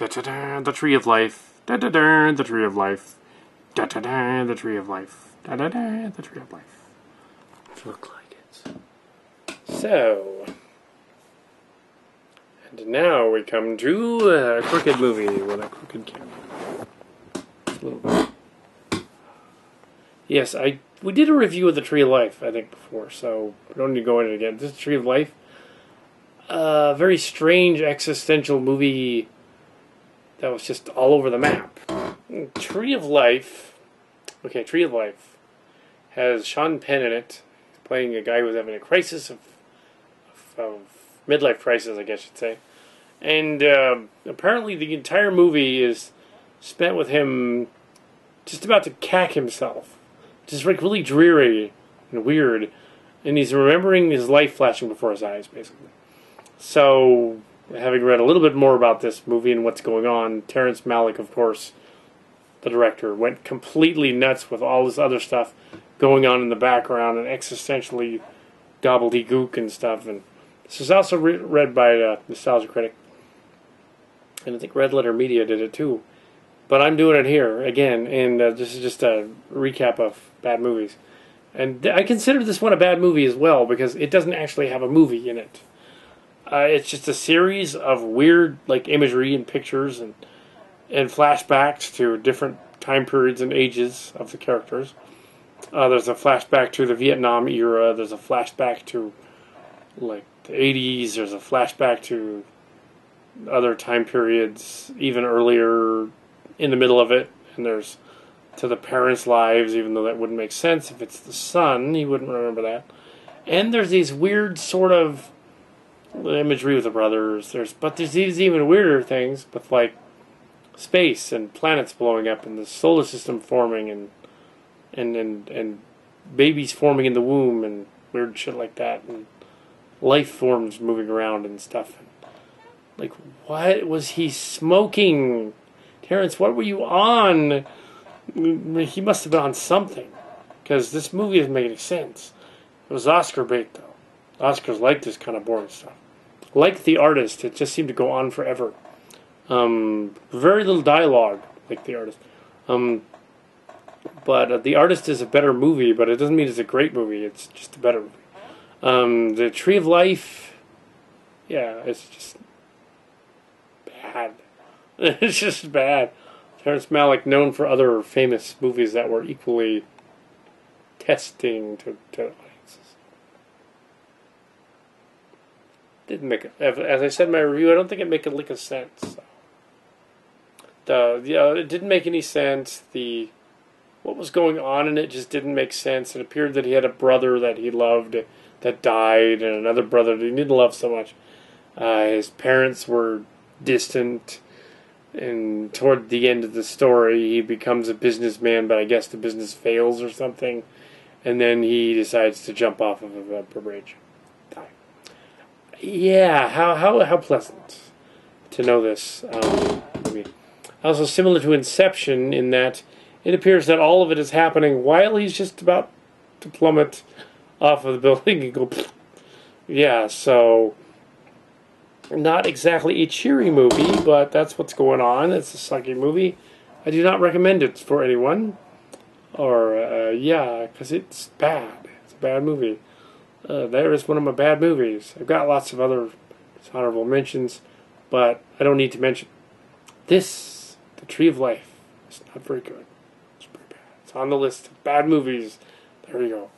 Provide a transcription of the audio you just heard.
Da-da-da, the tree of life. Da-da-da, the tree of life. Da-da-da, the tree of life. Da-da-da, the tree of life. Look like it. So, and now we come to a crooked movie with a crooked camera. Yes, we did a review of the Tree of Life, I think, before, so we don't need to go into it again. This is Tree of Life. A very strange existential movie that was just all over the map. Tree of Life. Okay, Tree of Life has Sean Penn in it, playing a guy who's having a crisis of midlife crisis, I guess you'd say. And apparently the entire movie is spent with him just about to cack himself. Just like really dreary and weird. And he's remembering his life flashing before his eyes, basically. So, having read a little bit more about this movie and what's going on, Terrence Malick, of course, the director, went completely nuts with all this other stuff going on in the background and existentially gobbledygook and stuff. And this is also read by a Nostalgia Critic. And I think Red Letter Media did it too. But I'm doing it here again, and this is just a recap of bad movies. And I consider this one a bad movie as well, because it doesn't actually have a movie in it. It's just a series of weird like imagery and pictures and flashbacks to different time periods and ages of the characters. There's a flashback to the Vietnam era. There's a flashback to like the 80s. There's a flashback to other time periods even earlier in the middle of it. And there's to the parents' lives, even though that wouldn't make sense. If it's the son, he wouldn't remember that. And there's these weird sort of imagery with the brothers. But there's these even weirder things with like space and planets blowing up and the solar system forming and babies forming in the womb and weird shit like that and life forms moving around and stuff. Like, what was he smoking? Terrence, what were you on? He must have been on something, because this movie doesn't make any sense. It was Oscar bait, though. Oscars like this kind of boring stuff. Like The Artist, it just seemed to go on forever. Very little dialogue, like The Artist. But The Artist is a better movie, but it doesn't mean it's a great movie. It's just a better movie. The Tree of Life, yeah, it's just bad. It's just bad. Terrence Malick, known for other famous movies that were equally testing to audiences. Didn't make it. As I said in my review, I don't think it made a lick of sense. It didn't make any sense. What was going on in it just didn't make sense. It appeared that he had a brother that he loved that died, and another brother that he didn't love so much. His parents were distant. And toward the end of the story, he becomes a businessman, but I guess the business fails or something. And then he decides to jump off of a bridge. Die. Yeah, how pleasant to know this. Also similar to Inception in that it appears that all of it is happening while he's just about to plummet off of the building and go... Yeah, so... Not exactly a cheery movie, but that's what's going on. It's a sucky movie. I do not recommend it for anyone. Or, because it's bad. It's a bad movie. There is one of my bad movies. I've got lots of other honorable mentions, but I don't need to mention. This, The Tree of Life, is not very good. It's pretty bad. It's on the list of bad movies. There you go.